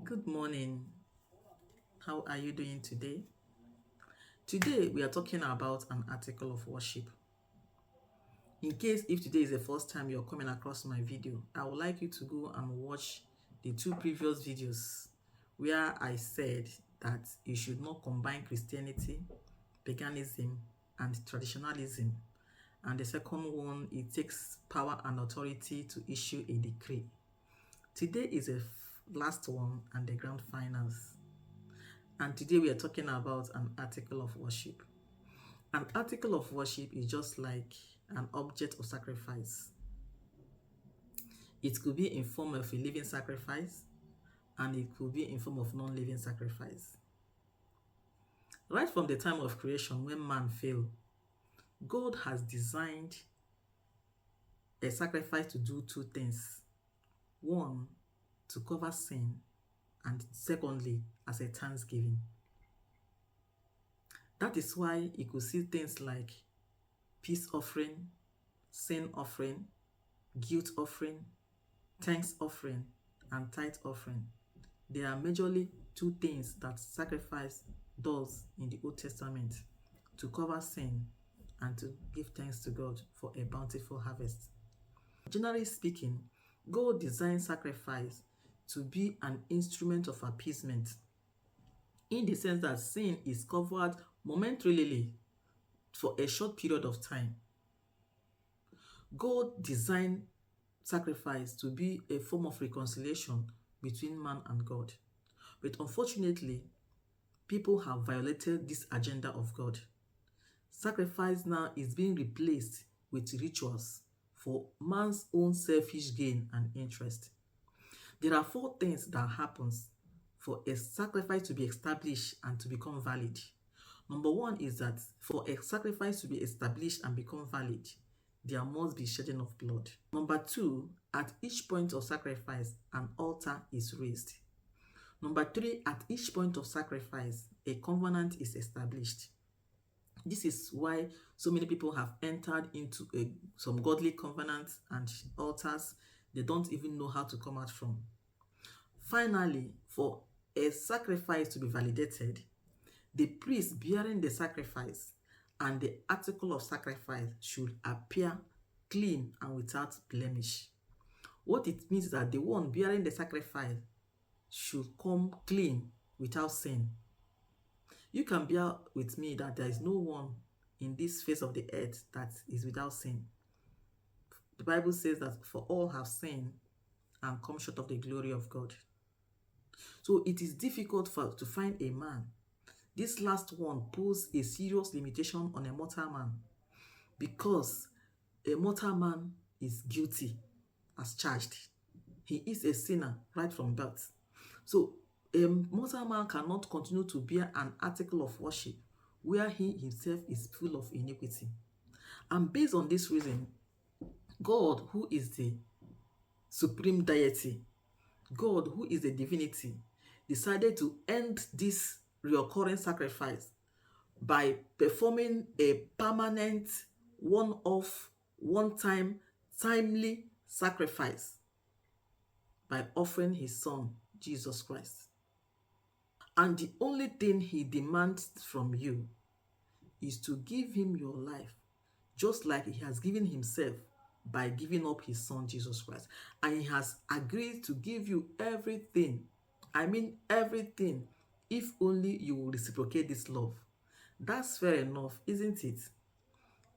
Good morning. How are you doing today? Today we are talking about an article of worship. In case if today is the first time you're coming across my video, I would like you to go and watch the two previous videos where I said that you should not combine Christianity, paganism, and traditionalism. And the second one, it takes power and authority to issue a decree. Today is the last one and the grand finals. And today we are talking about an article of worship. An article of worship is just like an object of sacrifice. It could be in form of a living sacrifice, and it could be in form of non-living sacrifice. Right from the time of creation, when man fell, God has designed a sacrifice to do two things. One, to cover sin, and secondly, as a thanksgiving. That is why you could see things like peace offering, sin offering, guilt offering, thanks offering, and tithe offering. There are majorly two things that sacrifice does in the Old Testament: to cover sin and to give thanks to God for a bountiful harvest. Generally speaking, God designed sacrifice to be an instrument of appeasement, in the sense that sin is covered momentarily for a short period of time. God designed sacrifice to be a form of reconciliation between man and God. But unfortunately, people have violated this agenda of God. Sacrifice now is being replaced with rituals for man's own selfish gain and interest. There are four things that happens for a sacrifice to be established and to become valid. Number one is that for a sacrifice to be established and become valid, there must be shedding of blood. Number two, at each point of sacrifice, an altar is raised. Number three, at each point of sacrifice, a covenant is established. This is why so many people have entered into some godly covenants and altars they don't even know how to come out from. Finally, for a sacrifice to be validated, the priest bearing the sacrifice and the article of sacrifice should appear clean and without blemish. What it means is that the one bearing the sacrifice should come clean without sin. You can bear with me that there is no one in this face of the earth that is without sin. The Bible says that for all have sinned and come short of the glory of God. So it is difficult to find a man. This last one poses a serious limitation on a mortal man, because a mortal man is guilty as charged. He is a sinner right from birth. So a mortal man cannot continue to bear an article of worship where he himself is full of iniquity. And based on this reason, God, who is the supreme deity, God, who is the divinity, decided to end this recurring sacrifice by performing a permanent, one-off, one-time, timely sacrifice by offering his son, Jesus Christ. And the only thing he demands from you is to give him your life, just like he has given himself by giving up his son, Jesus Christ. And he has agreed to give you everything. I mean everything, if only you will reciprocate this love. That's fair enough, isn't it?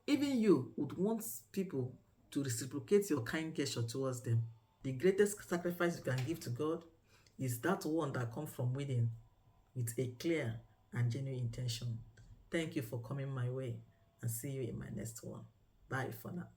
Even you would want people to reciprocate your kind gesture towards them. The greatest sacrifice you can give to God is that one that comes from within with a clear and genuine intention. Thank you for coming my way, and see you in my next one. Bye for now.